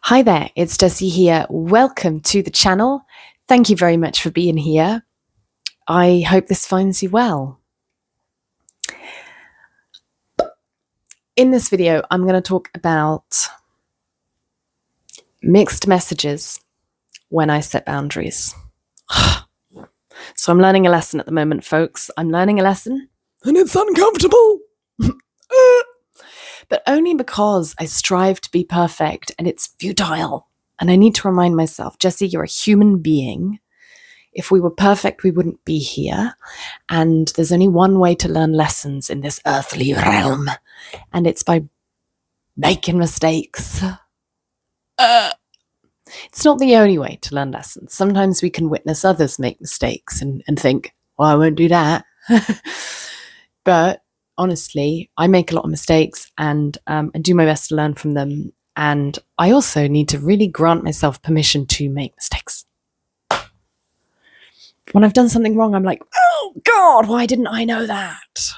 Hi there, it's Jessie here. Welcome to the channel. Thank you very much for being here. I hope this finds you well. In this video, I'm going to talk about mixed messages when I set boundaries. So I'm learning a lesson at the moment, folks. I'm learning a lesson, and it's uncomfortable. But only because I strive to be perfect and it's futile. And I need to remind myself, Jessie, you're a human being. If we were perfect, we wouldn't be here. And there's only one way to learn lessons in this earthly realm. And it's by making mistakes. It's not the only way to learn lessons. Sometimes we can witness others make mistakes and think, well, I won't do that. But honestly, I make a lot of mistakes and do my best to learn from them. And I also need to really grant myself permission to make mistakes. When I've done something wrong, I'm like, oh God, why didn't I know that?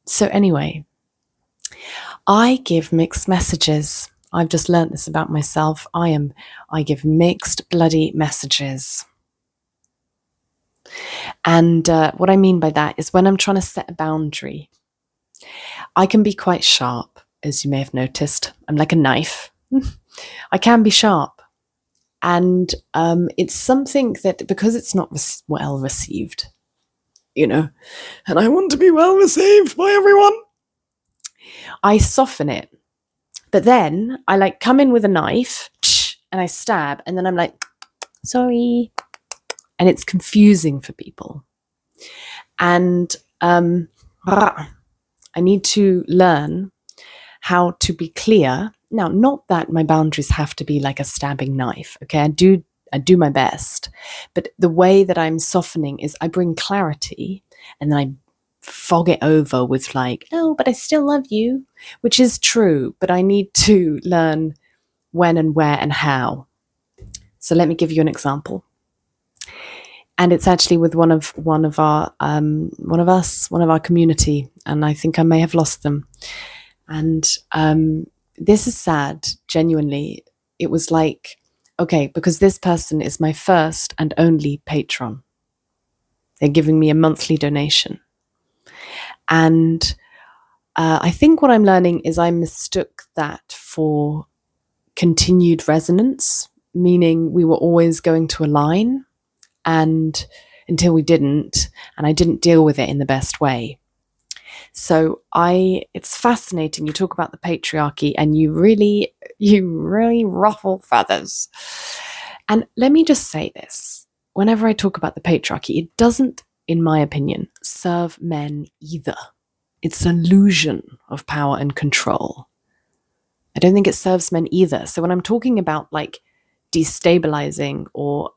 So anyway, I give mixed messages. I've just learned this about myself. I give mixed bloody messages. And what I mean by that is when I'm trying to set a boundary, I can be quite sharp, as you may have noticed. I'm like a knife. I can be sharp. And it's something that, because it's not well received, and I want to be well received by everyone, I soften it. But then I come in with a knife and I stab, and then I'm like, sorry. And it's confusing for people. And I need to learn how to be clear. Now, not that my boundaries have to be like a stabbing knife, okay? I do my best. But the way that I'm softening is I bring clarity and then I fog it over with oh, but I still love you, which is true, but I need to learn when and where and how. So let me give you an example. And it's actually with one of our community, and I think I may have lost them. And this is sad, genuinely. It was like, okay, because this person is my first and only patron. They're giving me a monthly donation. And I think what I'm learning is I mistook that for continued resonance, meaning we were always going to align. And until we didn't, and I didn't deal with it in the best way. So it's fascinating. You talk about the patriarchy and you really ruffle feathers. And let me just say this. Whenever I talk about the patriarchy, it doesn't, in my opinion, serve men either. It's an illusion of power and control. I don't think it serves men either. So when I'm talking about destabilizing or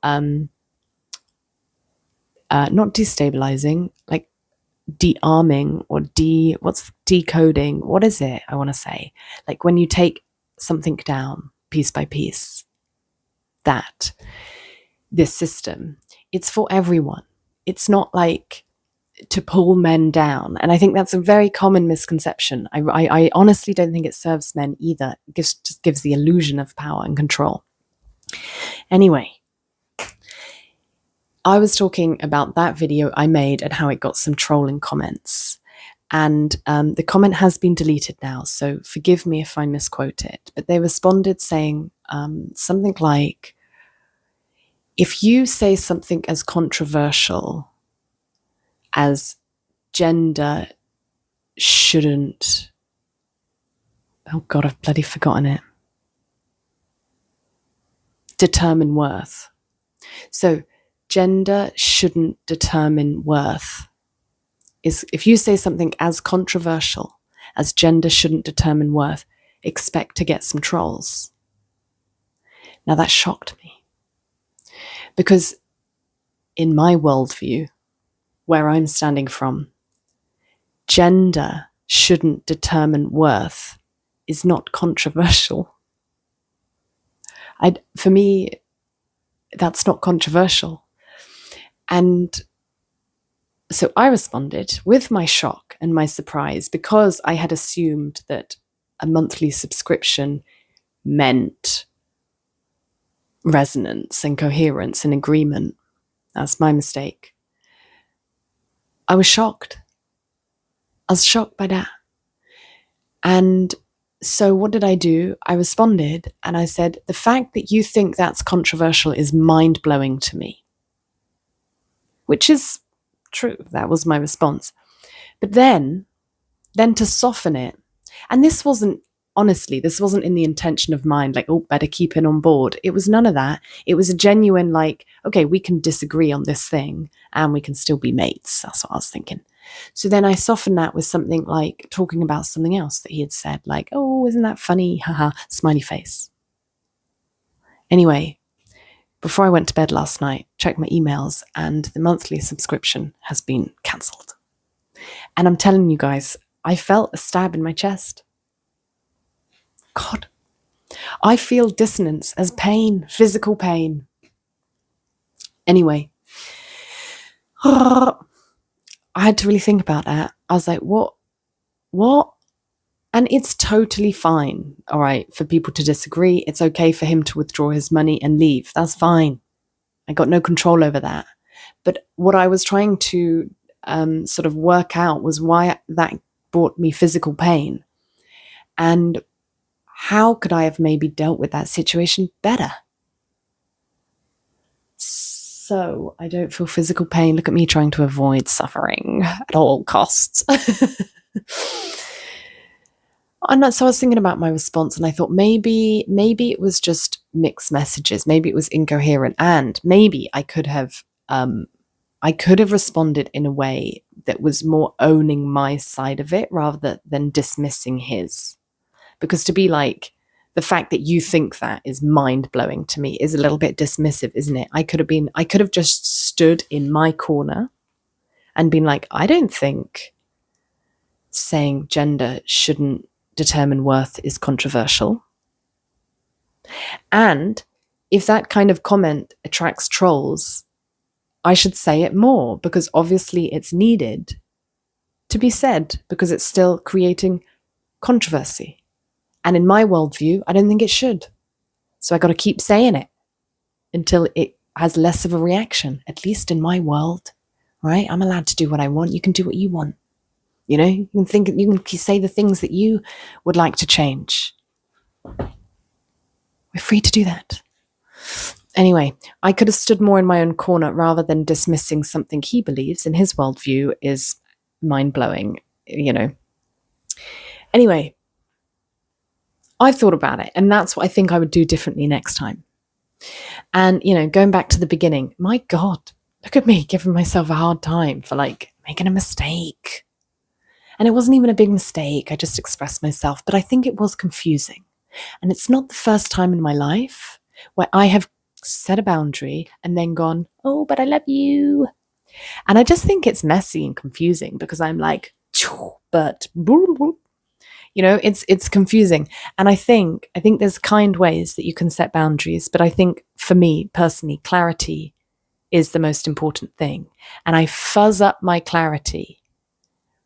not destabilizing, de-arming or what's decoding? What is it I want to say? When you take something down piece by piece, this system, it's for everyone. It's not to pull men down. And I think that's a very common misconception. I honestly don't think it serves men either. It just gives the illusion of power and control. Anyway, I was talking about that video I made and how it got some trolling comments. And the comment has been deleted now, so forgive me if I misquote it. But they responded saying something like, if you say something as controversial as gender shouldn't... Oh God, I've bloody forgotten it. Determine worth. So gender shouldn't determine worth. If you say something as controversial as gender shouldn't determine worth, expect to get some trolls. Now that shocked me. Because in my worldview, where I'm standing from, gender shouldn't determine worth is not controversial. For me, that's not controversial. And so I responded with my shock and my surprise, because I had assumed that a monthly subscription meant resonance and coherence and agreement. That's my mistake. I was shocked. I was shocked by that. And so what did I do? I responded and I said, the fact that you think that's controversial is mind-blowing to me. Which is true. That was my response. But then to soften it, and this wasn't in the intention of mind, like, oh, better keep it on board. It was none of that. It was a genuine, like, okay, we can disagree on this thing and we can still be mates. That's what I was thinking. So then I softened that with something like talking about something else that he had said, like, oh, isn't that funny? Haha, smiley face. Anyway, before I went to bed last night, checked my emails and the monthly subscription has been cancelled. And I'm telling you guys, I felt a stab in my chest. God, I feel dissonance as pain, physical pain. Anyway, I had to really think about that. I was like, what? And it's totally fine, all right, for people to disagree. It's okay for him to withdraw his money and leave. That's fine. I got no control over that. But what I was trying to sort of work out was why that brought me physical pain. And how could I have maybe dealt with that situation better? So I don't feel physical pain. Look at me trying to avoid suffering at all costs. So I was thinking about my response and I thought maybe it was just mixed messages. Maybe it was incoherent, and maybe I could have responded in a way that was more owning my side of it rather than dismissing his. Because to be like, the fact that you think that is mind-blowing to me is a little bit dismissive, isn't it? I could have just stood in my corner and been like, I don't think saying gender shouldn't determine worth is controversial. And if that kind of comment attracts trolls, I should say it more, because obviously it's needed to be said because it's still creating controversy. And in my worldview, I don't think it should. So I got to keep saying it until it has less of a reaction, at least in my world, right? I'm allowed to do what I want. You can do what you want. You know, you can say the things that you would like to change. We're free to do that. Anyway, I could have stood more in my own corner rather than dismissing something he believes in his worldview is mind-blowing, you know. Anyway, I've thought about it, and that's what I think I would do differently next time. And, you know, going back to the beginning, my God, look at me giving myself a hard time for like making a mistake. And it wasn't even a big mistake. I just expressed myself, but I think it was confusing. And it's not the first time in my life where I have set a boundary and then gone, oh, but I love you. And I just think it's messy and confusing because I'm like, but you know, it's confusing. And I think there's kind ways that you can set boundaries, but I think for me personally, clarity is the most important thing. And I fuzz up my clarity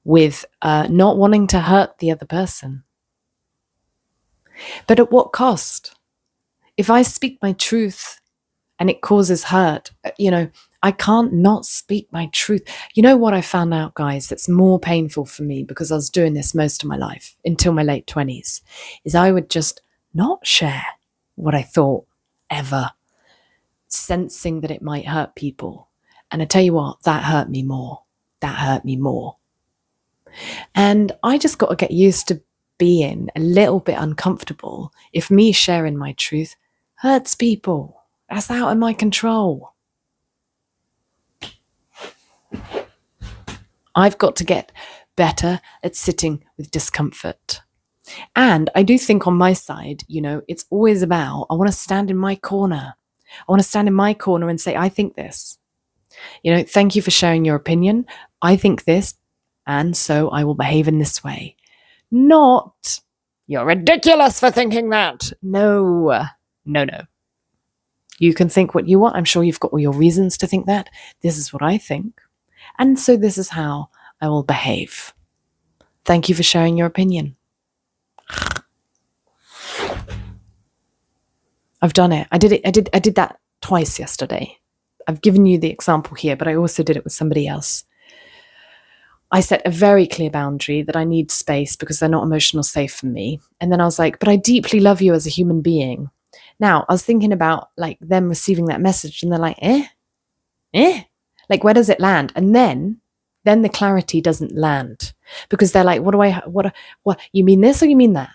with not wanting to hurt the other person. But at what cost? If I speak my truth and it causes hurt, you know, I can't not speak my truth. You know what I found out, guys, that's more painful for me, because I was doing this most of my life until my late 20s, is I would just not share what I thought ever, sensing that it might hurt people. And I tell you what, that hurt me more. And I just got to get used to being a little bit uncomfortable if me sharing my truth hurts people. That's out of my control. I've got to get better at sitting with discomfort. And I do think on my side, you know, it's always about, I want to stand in my corner. I want to stand in my corner and say, I think this. You know, thank you for sharing your opinion. I think this, and so I will behave in this way. Not, you're ridiculous for thinking that. No. You can think what you want. I'm sure you've got all your reasons to think that. This is what I think. And so this is how I will behave. Thank you for sharing your opinion. I've done it. I did that twice yesterday. I've given you the example here, but I also did it with somebody else. I set a very clear boundary that I need space because they're not emotional safe for me. And then I was like, but I deeply love you as a human being. Now, I was thinking about like them receiving that message and they're like, like, where does it land? And then the clarity doesn't land because they're like, what, you mean this or you mean that?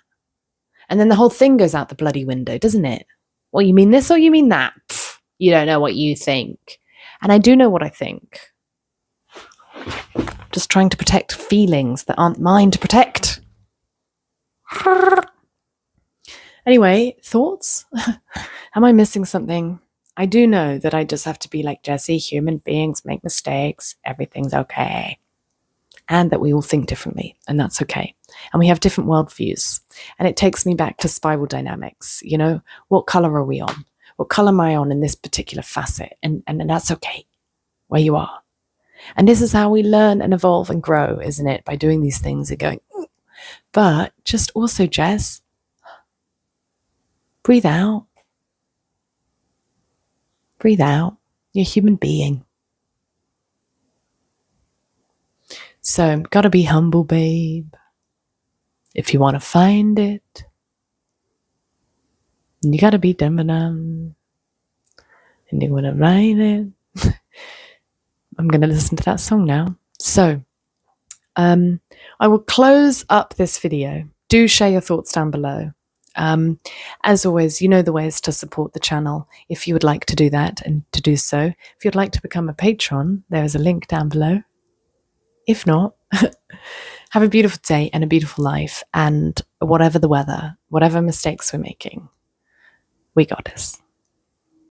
And then the whole thing goes out the bloody window, doesn't it? Well, you mean this or you mean that? Pfft, you don't know what you think. And I do know what I think. Just trying to protect feelings that aren't mine to protect. Anyway, thoughts? Am I missing something? I do know that I just have to be like Jessie, human beings make mistakes, everything's okay. And that we all think differently, and that's okay. And we have different worldviews. And it takes me back to spiral dynamics. You know, what color are we on? What color am I on in this particular facet? And that's okay, where you are. And this is how we learn and evolve and grow, isn't it? By doing these things and going, but just also, Jess, breathe out. Breathe out. You're a human being. So, gotta be humble, babe. If you want to find it, you gotta be dum-dum. And you want to write it. I'm going to listen to that song now. So, I will close up this video. Do share your thoughts down below. As always, you know the ways to support the channel if you would like to do that and to do so. If you'd like to become a patron, there is a link down below. If not, have a beautiful day and a beautiful life. And whatever the weather, whatever mistakes we're making, we got this.